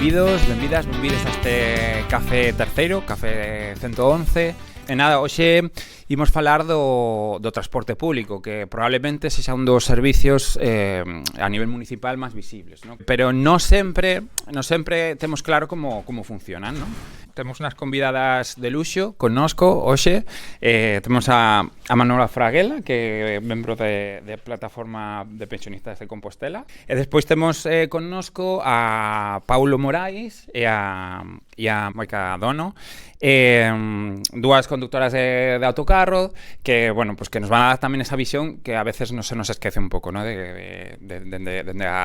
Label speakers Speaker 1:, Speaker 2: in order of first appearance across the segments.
Speaker 1: benvidas a este Café Terceiro, Café 111. E nada, hoxe imos falar do transporte público, que probablemente sexa un dos servicios a nivel municipal máis visibles, ¿no? Pero non sempre temos claro como funcionan, ¿no? Temos unhas convidadas de luxo connosco hoxe. Temos a Manuela Fraguela, que é membro de Plataforma de Pensionistas de Compostela. E despois temos connosco a Paulo Morais e a Moica Dono, dúas conductoras de autocarro que, bueno, pues que nos van a dar tamén esa visión que a veces se nos esquece un pouco, ¿no? de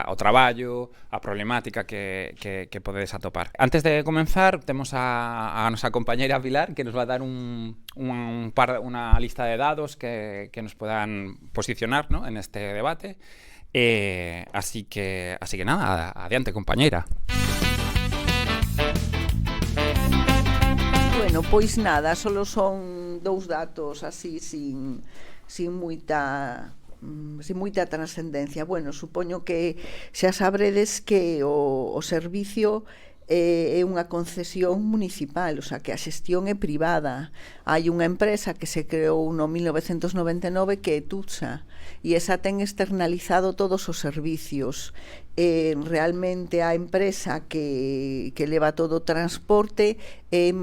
Speaker 1: o traballo, a problemática que podedes atopar. Antes de comenzar, temos a nosa compañeira Pilar, que nos va a dar unha lista de dados que nos puedan posicionar, ¿no? en este debate. Así que nada, adiante, compañeira.
Speaker 2: Bueno, pois nada, solo son dous datos así sin moita trascendencia. Bueno, supoño que xa sabredes que o servicio é unha concesión municipal, o sea, que a xestión é privada. Hai unha empresa que se creou no 1999 que é Tutsa, e esa ten externalizado todos os servicios. Realmente a empresa que leva todo o transporte é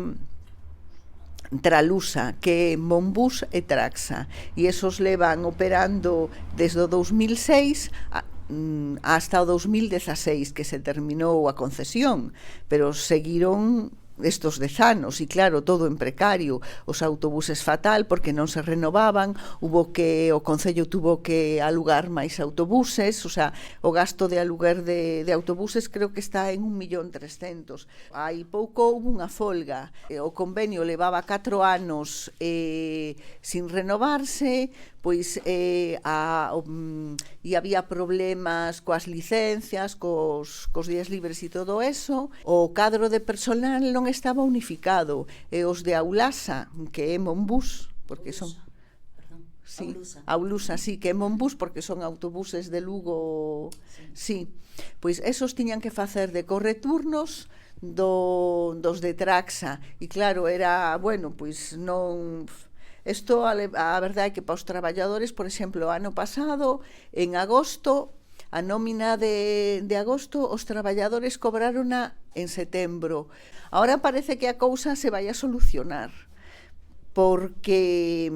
Speaker 2: Tralusa, que é Monbus e Traxa, e esos levan operando desde o 2006 hasta o 2016, que se terminou a concesión, pero seguiron estos 10 anos, e claro, todo en precario, os autobuses fatal porque non se renovaban, o Concello tuvo que alugar máis autobuses, o sea, o gasto de aluguer de autobuses creo que está en 1.300.000. Hai pouco houve unha folga, o convenio levaba 4 anos sin renovarse, pois e había problemas coas licencias, cos días libres e todo eso. O cadro de personal non estaba unificado, e os de Aulasa, que é Monbus, porque son Aulusa, sí, que é Monbus, porque son autobuses de Lugo, sí. Pois esos tiñan que facer de correturnos dos de Traxa, e claro, era, bueno, pois non... Isto, a verdade é que para os traballadores, por exemplo, ano pasado, en agosto, a nómina de agosto, os traballadores cobrarona en setembro. Ahora parece que a cousa se vai a solucionar, porque,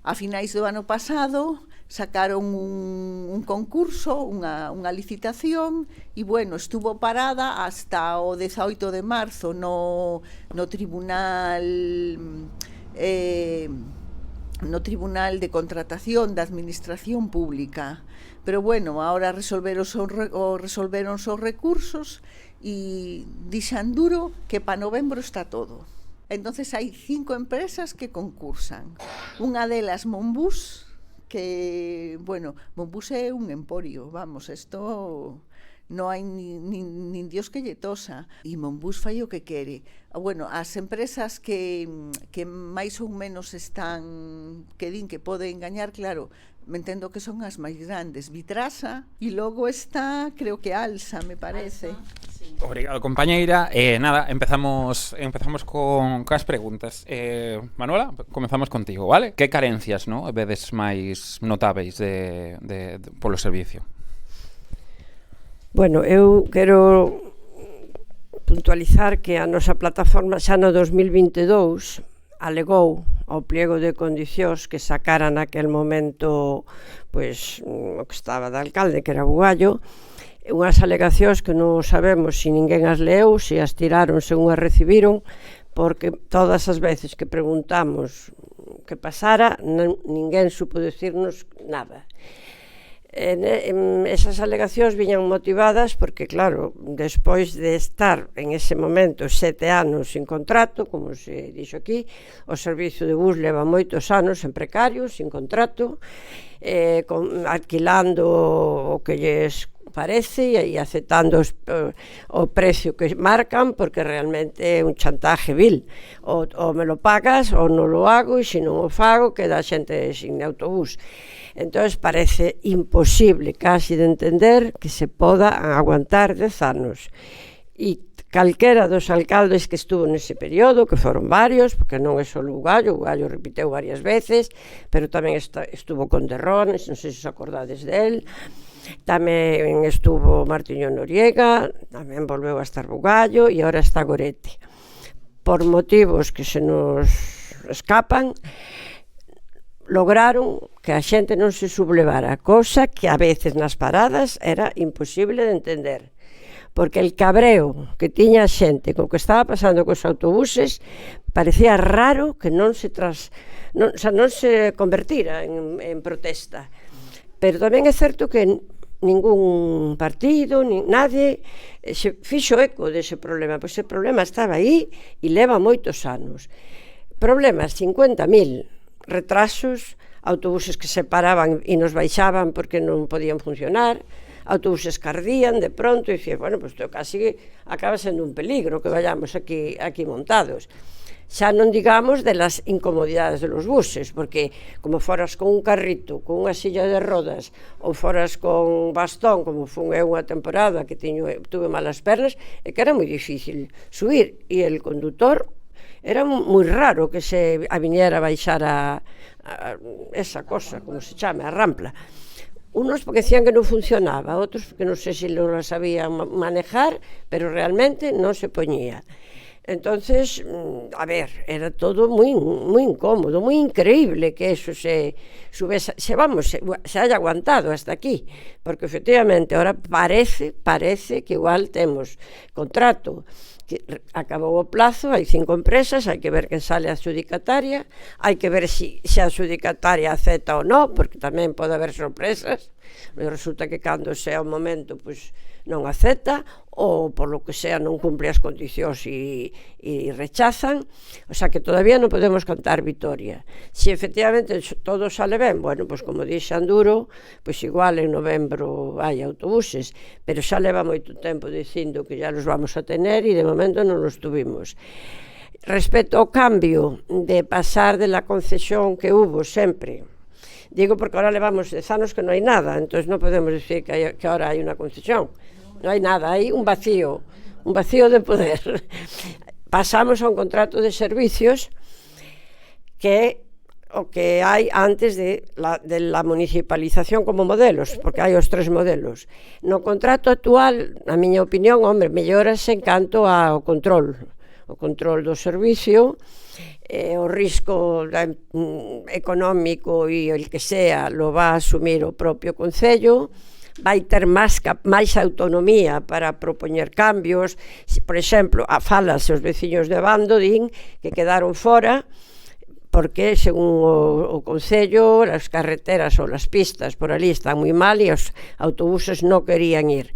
Speaker 2: a finais do ano pasado sacaron un concurso, unha licitación, e, bueno, estuvo parada hasta o 18 de marzo no Tribunal de Contratación da Administración Pública. Pero, bueno, ahora resolveron os recursos e dixan duro que para novembro está todo. Entonces hai 5 empresas que concursan. Unha delas, Monbus, que, bueno, Monbus é un emporio, vamos, isto... non hai nin Dios que lle tosa, e Monbus fai o que quere. Bueno, as empresas que máis ou menos están, que din que poden gañar, claro, me entendo que son as máis grandes, Vitrasa, e logo está, creo que Alsa, me parece.
Speaker 1: Sí. Obrigado, compañeira. Nada, empezamos con as preguntas. Manuela, comezamos contigo, vale? Que carencias, no, vedes máis notáveis polo servicio?
Speaker 3: Bueno, eu quero puntualizar que a nosa plataforma xa no 2022 alegou ao pliego de condicións que sacara naquel momento pois o que estaba de alcalde, que era Bugallo, unhas alegacións que non sabemos se ninguén as leou, se as tiraron según as recibiron, porque todas as veces que preguntamos que pasara, ninguén supo decirnos nada. Esas alegacións viñan motivadas porque, claro, despois de estar en ese momento 7 anos sin contrato, como se dixo aquí, o servicio de bus leva moitos anos en precario, sin contrato, alquilando o que lles parece, e aceptando o precio que marcan, porque realmente é un chantaje vil. Ou me lo pagas ou non lo hago, e se non o fago queda a xente sin autobús. Entón parece imposible casi de entender que se poda aguantar 10 anos. E calquera dos alcaldes que estuvo nese período, que foron varios, porque non é só o Gallo repiteu varias veces, pero tamén estuvo con Terrones, non sei se os acordades del, tamén estuvo Martiño Noriega, tamén volveu a estar Bugallo, e agora está Goretti. Por motivos que se nos escapan, lograron que a xente non se sublevara, cosa que a veces nas paradas era imposible de entender, porque el cabreo que tiña a xente co que estaba pasando cos autobuses parecía raro que non se convertira en protesta. Pero tamén é certo que ningún partido, nadie se fixo eco dese problema, pois ese problema estaba aí e leva moitos anos. Problemas, 50.000 retrasos, autobuses que se paraban e nos baixaban porque non podían funcionar, autobuses que ardían de pronto, e dicía, bueno, pues casi acaba sendo un peligro que vayamos aquí montados. Xa non digamos de las incomodidades de los buses, porque como foras con un carrito, con unha silla de rodas, ou foras con bastón, como fun eu unha temporada que tuve malas pernas, e que era moi difícil subir, e el condutor era moi raro que se viniera a baixar a esa cosa, como se chame, a rampla. Unos porque decían que non funcionaba, outros porque non sei se non la sabían manejar, pero realmente non se poñía. Entonces, a ver, era todo moi incómodo, moi increíble que eso se haya aguantado hasta aquí, porque efectivamente ahora parece que igual temos contrato, que acabou o plazo, hai 5 empresas, hai que ver quen sale a adxudicataria, hai que ver se a adxudicataria acepta ou non, porque tamén pode haber sorpresas, resulta que cando sea o momento, pois non acepta, ou por lo que sea non cumpre as condicións e rechazan, o sea que todavía non podemos cantar vitoria. Se efectivamente todo sale ben, bueno, pois como dixe Anduro, pois igual en novembro hai autobuses, pero xa leva moito tempo dicindo que ya los vamos a tener e de momento non los tuvimos. Respecto ao cambio de pasar de la concesión que hubo sempre, digo porque ahora levamos 10 anos que non hai nada, entón non podemos decir que ahora hai unha concesión. Non hai nada, hai un vacío de poder. Pasamos a un contrato de servicios que é o que hai antes de la municipalización como modelos, porque hai os 3 modelos. No contrato actual, na miña opinión, mellorase en canto ao control do servicio, o risco económico e el que sea lo va a asumir o propio Concello, vai ter máis autonomía para propoñer cambios. Por exemplo, falase os veciños de Bando din que quedaron fora porque, según o Concello, as carreteras ou as pistas por ali están moi mal e os autobuses non querían ir.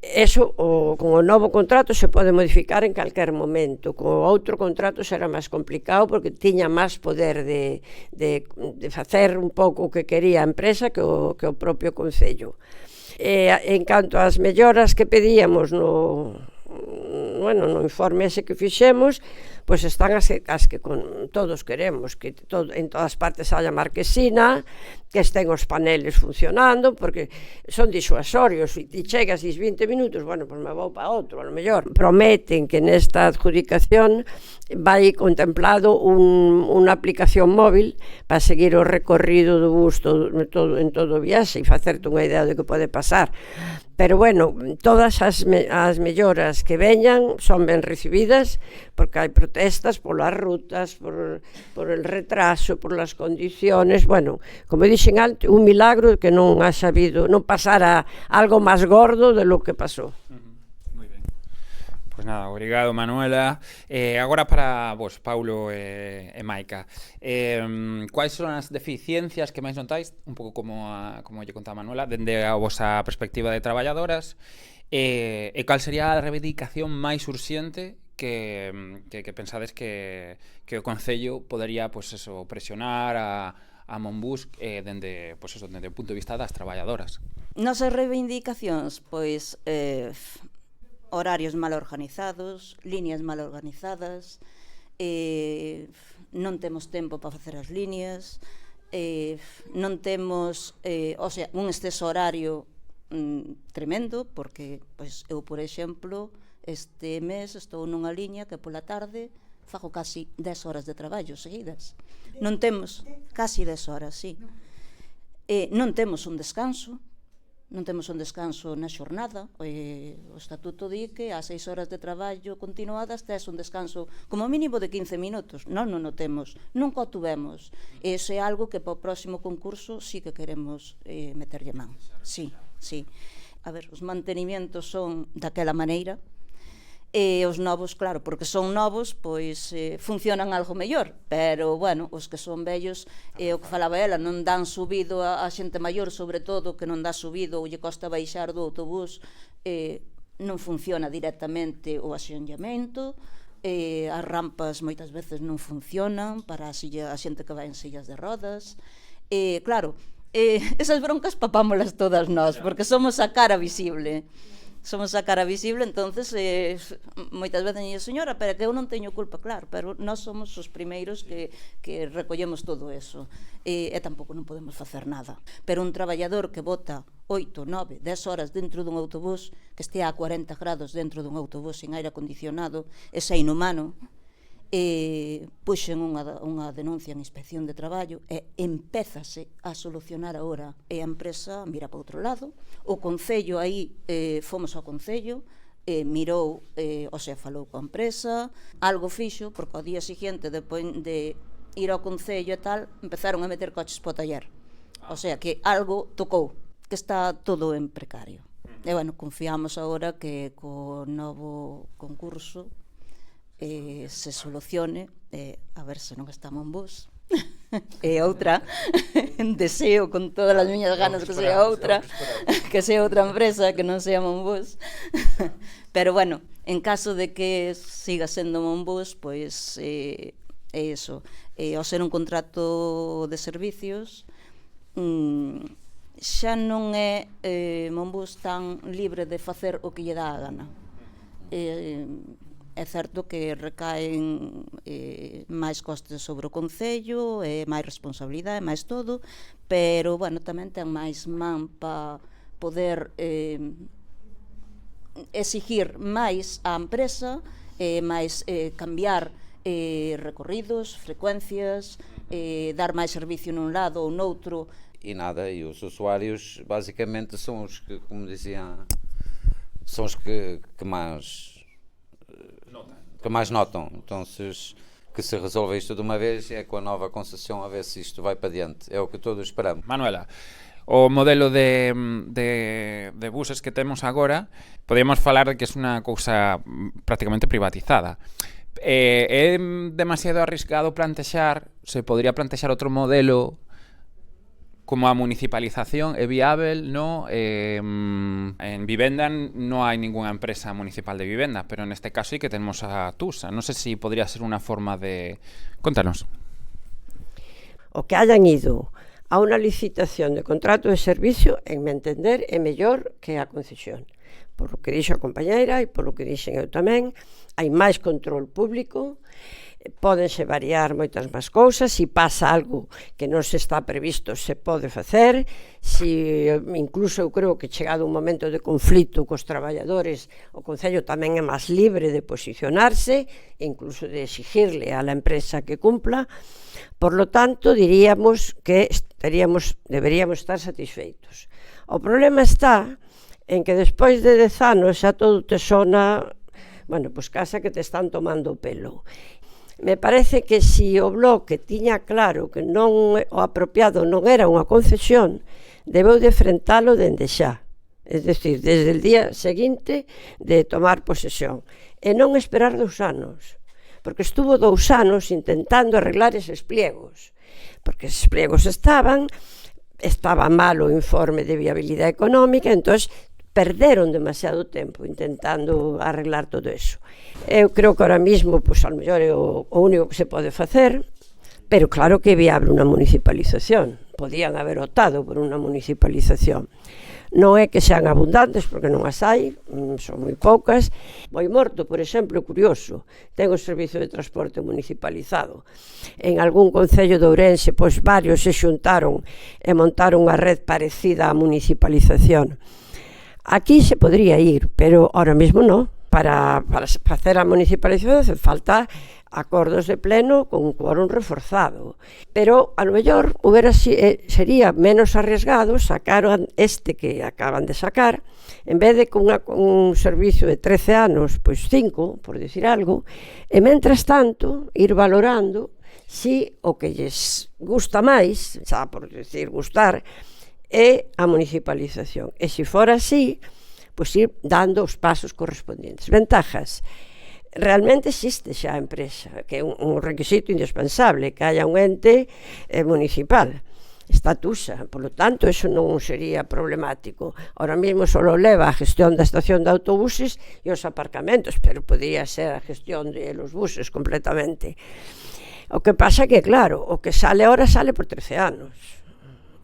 Speaker 3: Eso, con o novo contrato se pode modificar en calquer momento. Con o outro contrato será máis complicado porque tiña máis poder de facer un pouco o que quería a empresa que o propio Concello. En canto ás melloras que pedíamos no informe ese que fixemos, pois están as que todos queremos, que en todas partes haya marquesina, que estén os paneles funcionando, porque son disuasorios, e ti chegas 20 minutos, bueno, pois me vou para outro, a lo mellor. Prometen que nesta adjudicación vai contemplado unha aplicación móvil para seguir o recorrido do bus en todo o viaxe e facerte unha idea de que pode pasar. Pero bueno, todas as melloras que veñan son ben recibidas, porque hai protestas polas rutas, por el retraso, por las condiciones. Bueno, como dixen antes, un milagro que non pasara algo máis gordo de lo que pasou.
Speaker 1: Moi ben. Pois nada, obrigado, Manuela. Agora para vos, Paulo e Maica, quais son as deficiencias que máis notáis, un pouco como lle contaba Manuela, dende a vosa perspectiva de traballadoras, e cal sería a reivindicación máis urxente que pensades que o Concello podería, pois eso, presionar a Monbus dende o punto de vista das traballadoras?
Speaker 4: Nosas reivindicacións, pois, horarios mal organizados, líneas mal organizadas, non temos tempo para facer as líneas, non temos, un exceso horario tremendo, porque pois, eu, por exemplo, este mes estou nunha liña que pola tarde fago casi 10 horas de traballo seguidas. Non temos, casi 10 horas, sí. Non temos un descanso, na xornada. O estatuto di que ás 6 horas de traballo continuadas tes un descanso como mínimo de 15 minutos. Non o temos, nunca o tuvemos. Eso é algo que para o próximo concurso sí que queremos meterlle man. Sí. A ver, os mantenimientos son daquela maneira, e os novos, claro, porque son novos, pois funcionan algo mellor, pero, bueno, os que son vellos, o que falaba ela, non dan subido a xente maior, sobre todo, que non dá subido ou lle costa baixar do autobús, non funciona directamente o axeonllamento, as rampas moitas veces non funcionan para a xente que vai en sillas de rodas, claro, esas broncas papámolas todas nós, porque somos a cara visible. Entonces moitas veces dicen, señora, pero que eu non teño culpa, claro, pero nós somos os primeiros que recollemos todo eso, e tampouco non podemos facer nada. Pero un traballador que bota 8, 9, 10 horas dentro dun autobús, que estea a 40 grados dentro dun autobús sin aire acondicionado, é inhumano. Puxen unha denuncia en Inspección de Traballo e empézase a solucionar agora, e a empresa mira para outro lado. O Concello aí, fomos ao Concello, mirou, falou coa empresa, algo fixo, porque ao día seguinte, depois de ir ao Concello e tal, empezaron a meter coches para o taller. O sea, que algo tocou, que está todo en precario. E, bueno, confiamos agora que co novo concurso se solucione, a ver se non está Monbus, e outra, deseo con todas as miñas ganas que sea outra empresa que non sea Monbus, pero bueno, en caso de que siga sendo Monbus, pois é iso, ao ser un contrato de servicios, xa non é Monbus tan libre de facer o que lle dá a gana. É certo que recaen máis costes sobre o Concello, máis responsabilidade, máis todo, pero, bueno, tamén ten máis man para poder exigir máis á empresa, máis cambiar recorridos, frecuencias, dar máis servicio nun lado ou noutro.
Speaker 5: E nada, e os usuários basicamente são os que, como dizia, são os que mais notam. Então, que se resolva isto de uma vez, é com a nova concessão a ver se isto vai para diante. É o que todos esperamos.
Speaker 1: Manuela, o modelo de buses que temos agora, podemos falar de que é unha cousa prácticamente privatizada. É demasiado arriscado plantexar, se podría plantexar outro modelo como a municipalización é viável, no? En vivenda non hai ninguna empresa municipal de vivenda, pero neste caso sí que tenemos a Tusa. Non sei se podría ser unha forma de... Contanos.
Speaker 3: O que hayan ido a unha licitación de contrato de servicio, en me entender, é mellor que a concesión. Por lo que dixo a compañeira e por lo que dixen eu tamén, hai máis control público, pódense variar moitas máis cousas, se pasa algo que non se está previsto se pode facer, se incluso eu creo que chegado un momento de conflito cos traballadores, o Concello tamén é máis libre de posicionarse, incluso de exigirle a la empresa que cumpla. Por lo tanto, diríamos que deberíamos estar satisfeitos. O problema está en que despois de 10 anos xa todo te sona, bueno, pois casa que te están tomando o pelo. Me parece que se o Bloque tiña claro que non o apropiado non era unha concesión, debeu de enfrentalo dende xa, es decir, desde el día seguinte de tomar posesión, e non esperar 2 anos, porque estuvo 2 anos intentando arreglar eses pliegos, porque eses pliegos estaba mal o informe de viabilidade económica, entón perderon demasiado tempo intentando arreglar todo eso. Eu creo que ahora mismo, pois, ao mellor é o único que se pode facer, Pero claro que é viable unha municipalización. Podían haber optado por unha municipalización. Non é que sean abundantes, porque non as hai, son moi poucas. Boimorto, por exemplo, é curioso, ten o servizo de transporte municipalizado. En algún concello de Ourense, pois varios se xuntaron e montaron unha red parecida á municipalización. Aquí se podría ir, pero ahora mesmo non. Para facer a municipalización hace falta acordos de pleno con un quórum reforzado. Pero, a lo mellor, sería menos arriesgado sacar este que acaban de sacar, en vez de con un servicio de 13 anos, pois 5, por dicir algo, e, mentras tanto, ir valorando si o que lles gusta máis, xa por dicir gustar, é a municipalización. E se fora así, pois ir dando os pasos correspondentes. Ventajas. Realmente existe xa a empresa, que é un requisito indispensable, que haya un ente municipal. Está TUSA, polo tanto, eso non sería problemático. Ahora mesmo só leva a gestión da estación de autobuses e os aparcamentos, pero podría ser a gestión de los buses completamente. O que pasa que, claro, o que sale ahora sale por 13 anos.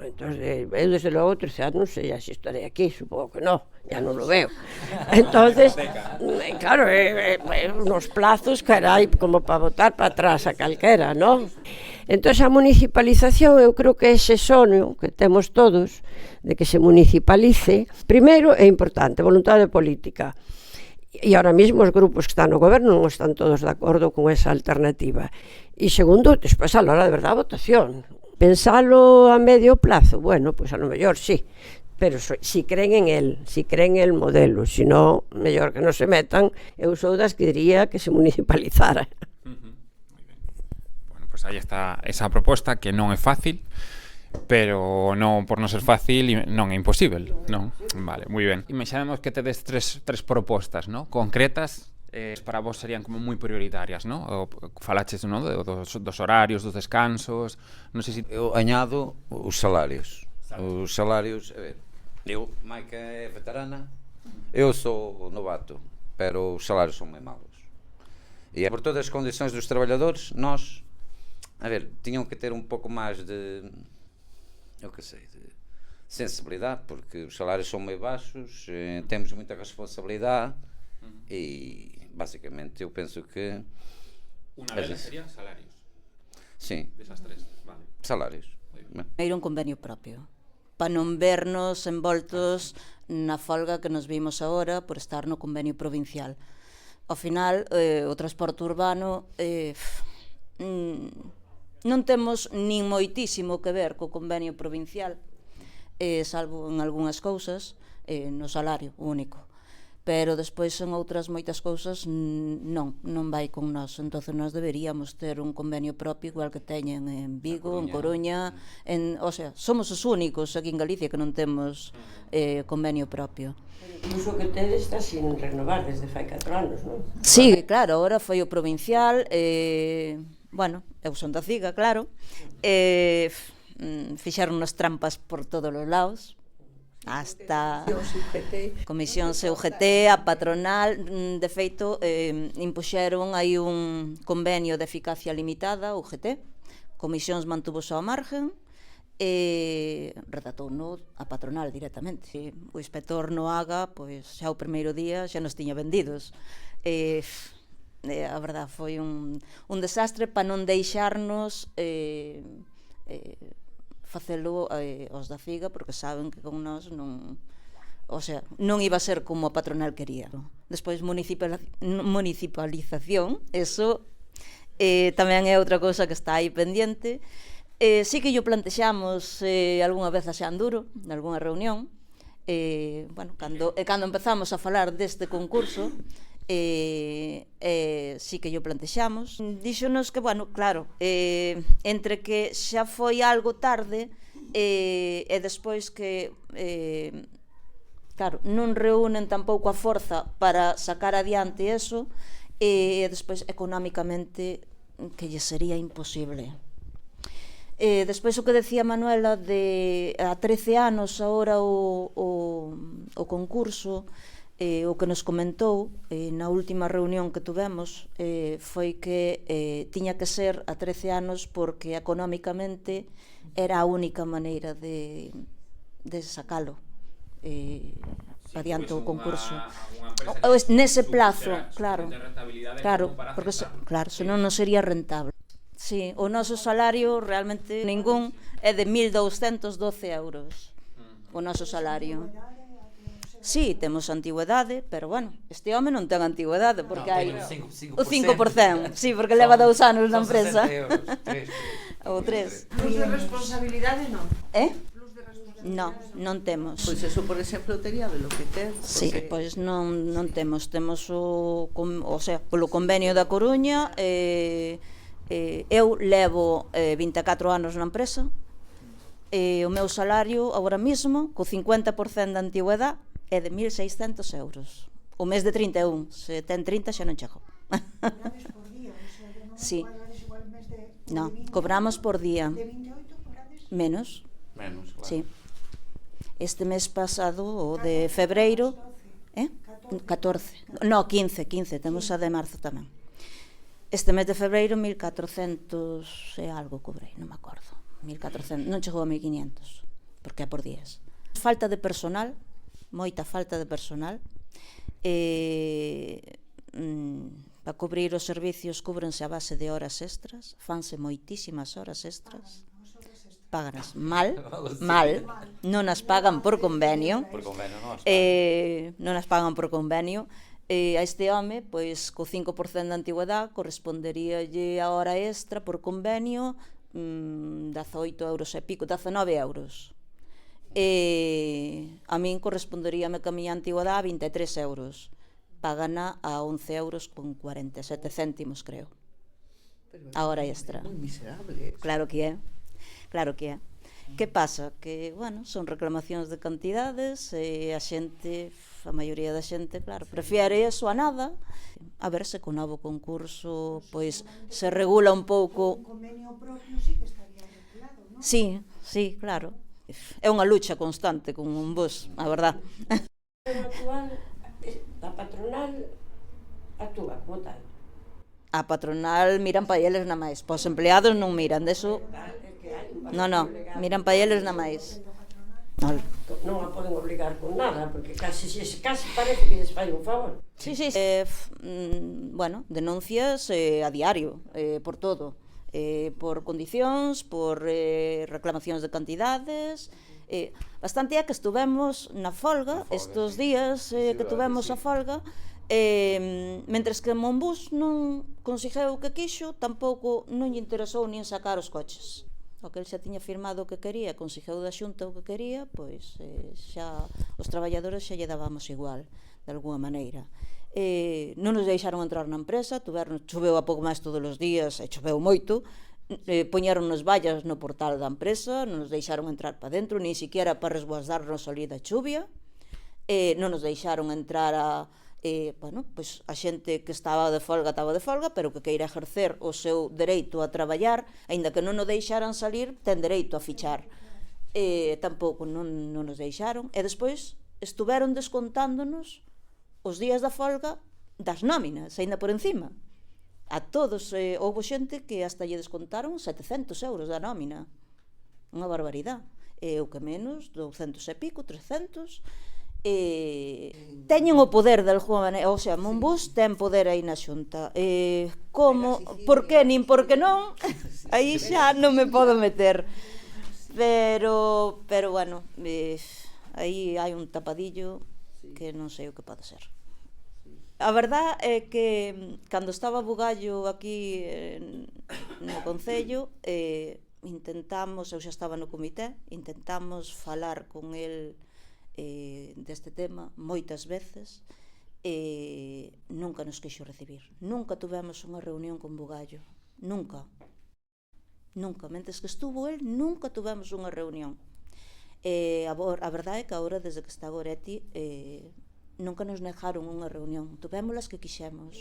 Speaker 3: Entón, eu desde logo 13 anos xa si estarei aquí, supongo que non, ya non lo veo. Entonces, claro, unos plazos, carai, como para botar para atrás a calquera, non? Entón, a municipalización, eu creo que ese sono que temos todos, de que se municipalice, primeiro é importante, voluntade política. E ahora mesmo os grupos que están no goberno non están todos de acordo con esa alternativa. E segundo, despois a hora de verdade a votación. Pensalo a medio plazo, bueno, pois a lo mellor sí, pero si creen en el, si creen en el modelo, si no, mellor que non se metan. Eu sou das que diría que se municipalizara.
Speaker 1: Bueno, pues aí está esa proposta que non é fácil, pero non por non ser fácil non é imposible, non? Vale, moi ben. Imaginemos que tedes tres propostas, ¿no? Concretas, para vos serían como moi prioritarias, ¿no? Falaches, ¿no? dos horarios, dos descansos, non sei se...
Speaker 5: Eu añado os salarios. Os salarios, a ver, eu, Maica é veterana, eu sou novato, pero os salarios son moi malos. E por todas as condições dos traballadores, nós, a ver, tiñam que ter un pouco máis de, eu que sei, de sensibilidade, porque os salários são moi baixos, temos muita responsabilidade e, basicamente, eu penso que...
Speaker 1: Unha delas sería salarios.
Speaker 5: Sí.
Speaker 1: Desas tres, vale.
Speaker 5: Salarios.
Speaker 4: Ir un convenio propio, para non vernos envoltos na folga que nos vimos agora por estar no convenio provincial. Ao final, o transporte urbano non temos nin moitísimo que ver co convenio provincial, salvo en algunhas cousas, no salario único. Pero despois en outras moitas cousas non vai con nós. Entón nós deberíamos ter un convenio propio igual que teñen en Vigo, en Coruña, o sea, somos os únicos aquí en Galicia que non temos convenio propio.
Speaker 3: Incluso que tedes está sin renovar desde fai 4 anos, non?
Speaker 4: Sí, claro, ahora foi o provincial, bueno, eu son da CIGA, claro, fixeron unas trampas por todos os lados, hasta Comisións UGT, a patronal, de feito, impuxeron aí un convenio de eficacia limitada, UGT, Comisións mantúvose ao margen, redactouno a patronal directamente. O inspector no haga, pois xa o primeiro día xa nos tiña vendidos. A verdad, foi un desastre para non deixarnos facelo os da CIGA, porque saben que con nós non, o sea, non iba a ser como a patronal quería. Despois municipalización, eso tamén é outra cousa que está aí pendiente. Sí que yo plantexamos algunha vez a Xan Duro, nalgúna reunión, bueno, cando empezamos a falar deste concurso, sí que yo plantexamos. Díxonos que, bueno, claro, entre que xa foi algo tarde e despois que, claro, non reúnen tampouco a forza para sacar adiante eso, e despois económicamente que lle sería imposible. Despois o que decía Manuela de a 13 anos agora o concurso, o que nos comentou na última reunión que tuvemos foi que tiña que ser a 13 anos porque económicamente era a única maneira de sacalo adiante o concurso nese plazo, claro, porque senón non sería rentable. Sí, o noso salario realmente ningún é de 1.212 euros o noso salario. Sí, temos antigüedade, pero bueno, este home non ten antigüedade porque hai o 5%, sí, porque leva 2 anos na empresa. Ou 3.
Speaker 3: Plus de responsabilidade non.
Speaker 4: Non, non temos.
Speaker 2: Pois eso, por exemplo, tería de lo que ter.
Speaker 4: Sí, pois non temos polo convenio da Coruña, eu levo 24 anos na empresa, o meu salario agora mesmo, co 50% de antigüedade, é de 1.600 euros. O mes de 31, se ten 30 xa non chego.
Speaker 6: Cobrades por día, o sea, que non cobrades igual mes de...
Speaker 4: No, cobramos por día.
Speaker 6: De 28 cobrades?
Speaker 4: Menos.
Speaker 5: Claro.
Speaker 4: Sí. Este mes pasado, o de febreiro, 14. No, 15, temos a de marzo tamén. Este mes de febreiro 1.400 e algo cobrei, non me acordo. 1.400, non chegou a 1.500, porque é por días. Falta de personal, moita falta de personal. Para cubrir os servicios cúbrense a base de horas extras, fanse moitísimas horas extras. Páganas mal, non as pagan por convenio. Non as pagan por convenio. A este home, pois, co 5% de antigüedade, corresponderíalle a hora extra por convenio 18 euros e pico, 19 euros. A min corresponderíame que a miña antigüedade a 23 euros. Pagana a 11 euros con 47 céntimos, creo. A hora extra.
Speaker 2: Moi miserable.
Speaker 4: Claro que é. Que pasa? Que, bueno, son reclamacións de cantidades e a xente, a maioría da xente, claro, prefiere eso a nada. A ver se co novo concurso, pois, se regula un pouco.
Speaker 6: Un convenio propio sí que estaría regulado, non?
Speaker 4: Sí, claro. É unha lucha constante con un vos, a verdad.
Speaker 3: Pero actual, a patronal actúa como tal.
Speaker 4: A patronal miran pa eles na máis. Pos empleados non miran, deso... Non, miran pa eles na máis.
Speaker 3: Non a poden obligar con nada, porque casi parece que lles fai un favor.
Speaker 4: Sí. Bueno, denuncias a diario, por todo. Por condicións, por reclamacións de cantidades. Bastante é que estuvemos na folga, estes días que tuvemos a folga, mentres que Monbus non conseguiu o que quixo, tampouco non lle interesou nin sacar os coches. O que el xa tiña firmado o que quería, conseguiu da Xunta o que quería, pois xa os traballadores xa lle dábamos igual, de alguma maneira. Non nos deixaron entrar na empresa, choveu a pouco máis todos os días, e choveu moito, poñeronnos vallas no portal da empresa, non nos deixaron entrar para dentro, nin siquiera para resguardarnos ali da chuvia, non nos deixaron entrar pois a xente que estaba de folga, pero que queira exercer o seu dereito a traballar, aínda que non nos deixaran salir, ten dereito a fichar. Tampouco non nos deixaron, e despois estuveron descontándonos os días da folga das nóminas, aínda por encima. A todos, houve xente que hasta lle descontaron 700 euros da nómina. Unha barbaridade. O que menos, 200 e pico, 300. Teñen o poder de alguma maneira, o sea, Monbus ten poder aí na Xunta. Como, por que, nin por que non, aí xa non me podo meter. Pero bueno, aí hai un tapadillo que non sei o que pode ser. A verdad é que cando estaba Bugallo aquí no Concello, intentamos, eu xa estaba no comité, intentamos falar con el deste tema moitas veces, nunca nos quixo recibir. Nunca tuvemos unha reunión con Bugallo, nunca. Mentes que estuvo el, nunca tuvemos unha reunión. A verdade é que agora, desde que está Goretti, nunca nos negaron unha reunión, tuvémolas que quixemos.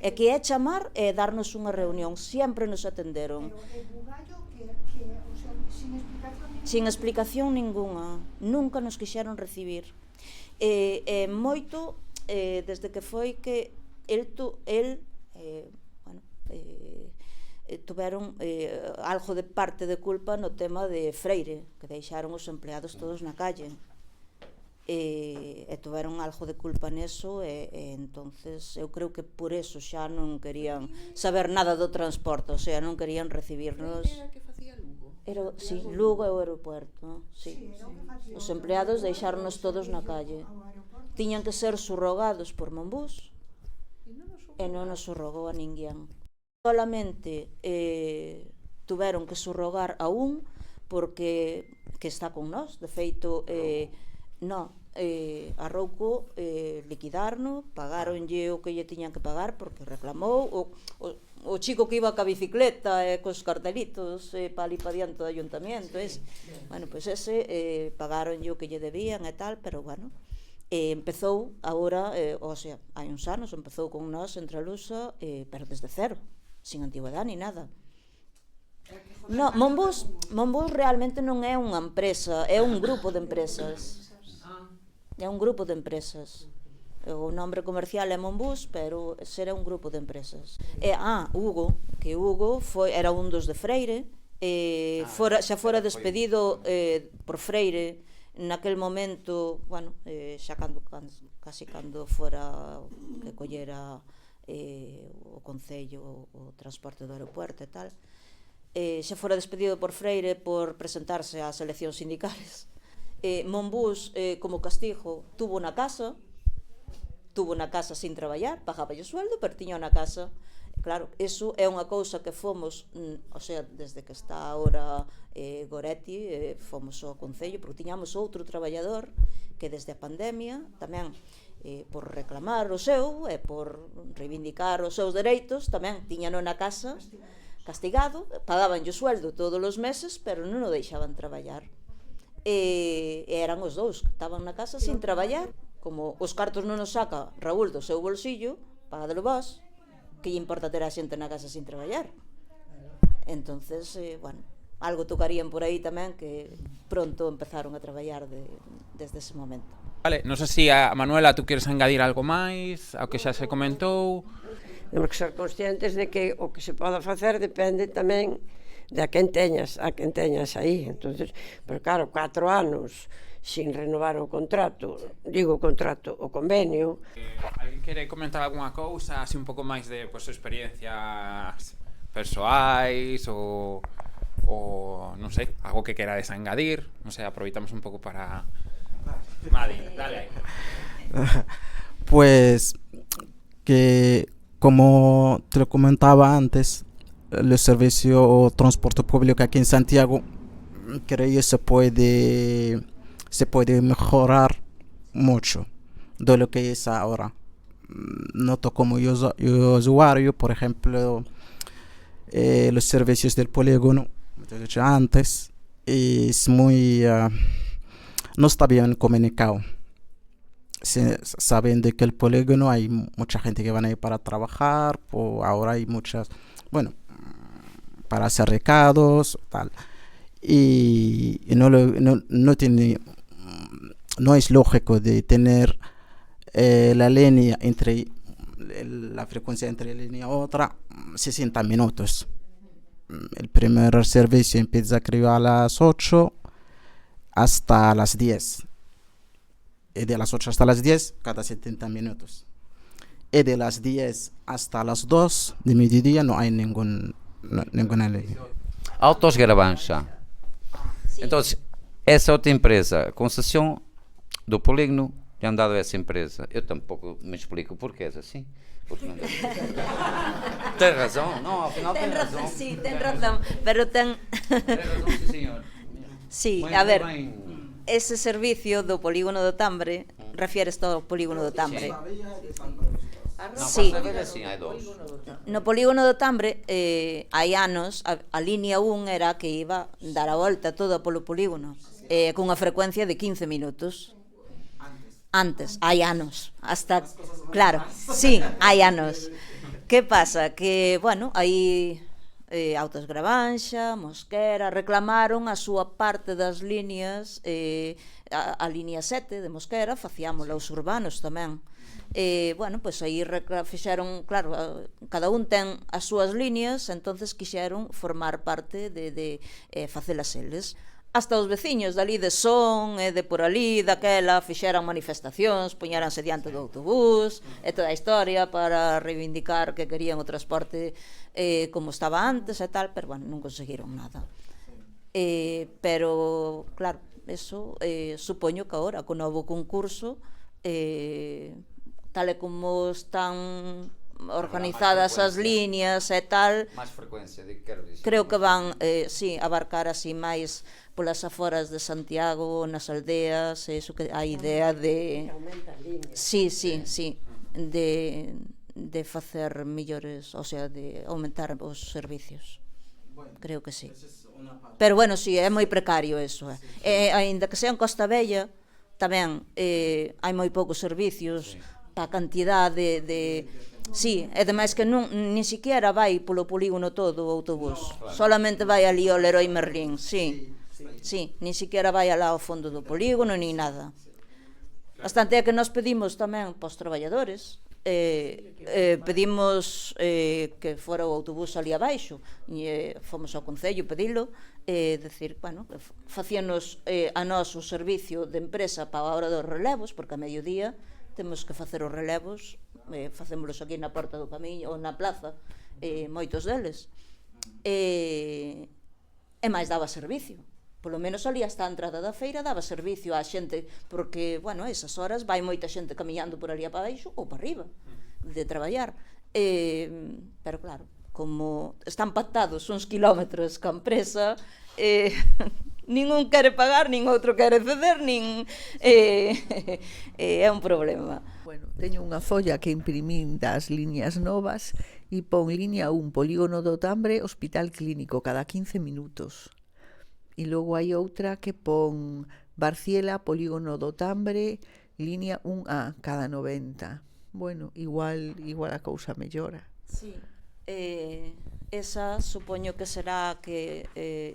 Speaker 4: E que é chamar e darnos unha reunión, sempre nos atenderon.
Speaker 6: Pero Bugallo, o sea,
Speaker 4: sin explicación ninguna, nunca nos quixeron recibir. Moito desde que foi que tuveron algo de parte de culpa no tema de Freire, que deixaron os empleados todos na calle, e tuveron algo de culpa neso, e entonces eu creo que por eso xa non querían saber nada do transporte, o sea, non querían recibirnos.
Speaker 2: Era que facía Lugo?
Speaker 4: Sí, Lugo e o aeropuerto, sí. Os empleados deixáronos todos na calle. Tiñan que ser subrogados por Monbús e non nos subrogou a ninguén. Solamente tuveron que subrogar a un porque que está con nós, de feito a Rouco liquidarno, pagaronlle o que lle tiñan que pagar porque reclamou o chico que iba ca bicicleta cos cartelitos pa ali pa diante do ayuntamiento, bueno, pois ese pagaronlle o que lle debían e tal, pero bueno, empezou agora, o sea, hai uns anos empezou con nós en Tralusa, pero desde cero, sin antigüedade ni nada. No, Monbús realmente non é unha empresa, é un grupo de empresas. É un grupo de empresas. O nombre comercial é Monbús, pero será un grupo de empresas. Hugo, que Hugo era un dos de Freire, xa fora despedido por Freire naquel momento, bueno, xa casi cando fora que collera o Concello o transporte do aeropuerto e tal, xa fora despedido por Freire por presentarse ás eleccións sindicales. Monbús, como castigo, tuvo na casa sin traballar, pagaba o sueldo, pero tiña na casa. Claro, eso é unha cousa que fomos, o sea, desde que está agora Goretti, fomos ao Concello, porque tiñamos outro traballador que desde a pandemia tamén por reclamar o seu e por reivindicar os seus dereitos, tamén tiñano na casa castigado, pagaban o sueldo todos os meses, pero non o deixaban traballar. E eran os dous que estaban na casa sin traballar. Como os cartos non os saca Raúl do seu bolsillo, pagadelo vos, que lle importa ter a xente na casa sin traballar? Entonces, bueno, algo tocarían por aí tamén, que pronto empezaron a traballar desde ese momento.
Speaker 1: Vale, non sei se a Manuela tú queres engadir algo máis ao que xa se comentou.
Speaker 3: Temos que ser conscientes de que o que se pode facer depende tamén de a quen teñas aí. Entonces, pero claro, 4 anos sin renovar o contrato, o convenio.
Speaker 1: Alguén quere comentar algunha cousa, así un pouco máis de experiencias persoais ou non sei, algo que querades engadir? Non sei, aproveitamos un pouco para... Madi, dale aí.
Speaker 7: Pues que, como te lo comentaba antes, el servicio o transporte público aquí en Santiago, creo que se puede mejorar mucho de lo que es ahora. Noto como yo usuario, por ejemplo, los servicios del polígono, como te he dicho antes, es muy... no está bien comunicado. Saben de que el polígono hay mucha gente que van a ir para trabajar, ahora hay muchas, bueno, para hacer recados, tal. Y no es lógico de tener la línea la frecuencia entre línea y otra 60 minutos. El primer servicio empieza creo a las 8 hasta las 10. Y de las 8 hasta las 10 cada 70 minutos. Y de las 10 hasta las 2 de mediodía no hay ninguna línea.
Speaker 5: Autos Garabancha. Então, essa outra empresa, concessão do polígono, tem andado essa empresa. Eu tampouco me explico porquê é assim. Porque não... Tem razão? Não, afinal tem razão.
Speaker 4: Sí, ten razón, pero ten...
Speaker 5: Tem razón, sí, señor.
Speaker 4: Sí, a ver, ese servicio do polígono do Tambre, refieres todo ao polígono do Tambre.
Speaker 5: Sí.
Speaker 4: No polígono do Tambre hai anos a línea 1 era que iba dar a volta toda polo polígono cunha frecuencia de 15 minutos. Antes, hai anos, hasta, claro, sí, hai anos. Que pasa? Que, bueno, aí Autas Gravanxa, Mosquera, reclamaron a súa parte das líneas, a línea 7 de Mosquera, facíamola os urbanos tamén. Bueno, pois aí fixeron, claro, cada un ten as súas líneas, entonces quixeron formar parte de facelas eles. Hasta os veciños dali de Son e de por ali, daquela, fixeran manifestacións, poñéranse diante do autobús e toda a historia para reivindicar que querían o transporte como estaba antes e tal, pero bueno, non conseguiron nada. Pero, claro, eso supoño que agora, co novo concurso, tal e como están organizadas as líneas e tal,
Speaker 5: máis frecuencia, quero dicir,
Speaker 4: creo que van, sí, abarcar así máis polas aforas de Santiago, nas aldeas, eso que a idea de sí, de facer mellores, o sea, de aumentar os servicios. Creo que sí. Pero bueno, sí, é moi precario eso. Aínda que sea en Costa Bella, tamén hai moi poucos servicios para a cantidad de sí, e demais que nin siquiera vai polo polígono todo o autobús. Solamente vai ali ao Leroy Merlín, sí. Sí, nin siquiera vai alá ao fondo do polígono, nin nada. Bastante é que nos pedimos tamén para os traballadores, pedimos que fora o autobús ali abaixo, e fomos ao Concello pedilo, decir, bueno, facíanos a nós o servicio de empresa para a hora dos relevos, porque a mediodía temos que facer os relevos, facémolos aquí na porta do camiño ou na plaza, moitos deles, e máis daba servicio. Polo menos ali hasta a entrada da feira daba servicio á xente, porque, bueno, esas horas vai moita xente camiñando por ali para baixo ou para arriba de traballar. Pero claro, como están pactados uns kilómetros ca empresa, nin un quere pagar, nin outro quere ceder, nin é un problema.
Speaker 2: Bueno, teño unha folla que imprimín das líneas novas e pon línea 1, Polígono do Tambre, Hospital Clínico, cada 15 minutos. E logo hai outra que pon Barciela, Polígono do Tambre, línea 1A, cada 90. Bueno, igual a cousa mellora.
Speaker 4: Sí. Esa supoño que será que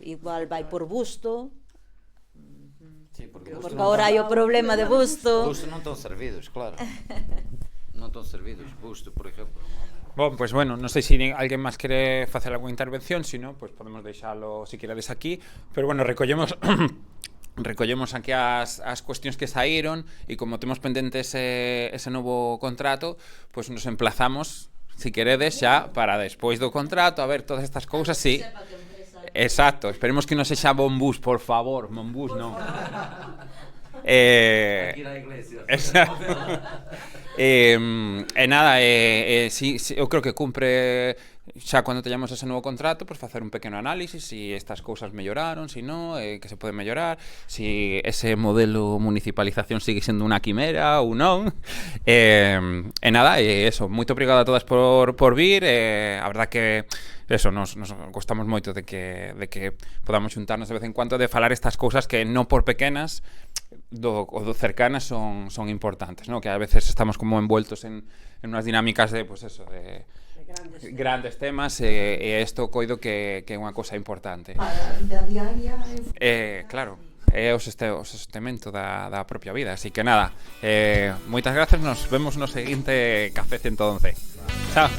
Speaker 4: igual vai por Busto,
Speaker 5: sí, porque
Speaker 4: agora hai o problema de Busto.
Speaker 5: Busto non están servidos, claro. Non están servidos, Busto, por exemplo.
Speaker 1: Bon, pues bueno, non sei se alguén máis quere facer algunha intervención, se non, pues podemos deixalo se queredes aquí, pero bueno, recollemos aquí as cuestións que saíron e como temos pendentes ese novo contrato, pues nos emplazamos, se queredes, xa para despois do contrato, a ver todas estas cousas, sí. Exacto, esperemos que non sexa Bombús, por favor, Bombús non.
Speaker 5: Aquí na iglesia.
Speaker 1: Exacto. Nada, sí, eu creo que cumpre xa cando teñamos ese novo contrato, pues facer un pequeno análisis si estas cousas melloraron, si non, que se pode mellorar, si ese modelo municipalización sigue sendo unha quimera ou non. Nada, eso, moito obrigado a todas por vir, a verdad que eso, nos gostamos moito de que podamos xuntarnos de vez en cuando, de falar estas cousas que non por pequenas do cercanas son importantes, ¿no? Que a veces estamos como envueltos en unas dinámicas de, pues eso, de grandes temas, e isto coido que é unha cousa importante.
Speaker 6: Para a vida diaria
Speaker 1: claro, é o sostentamento da propia vida, así que nada, moitas gracias, nos vemos no seguinte Café 111. Chao.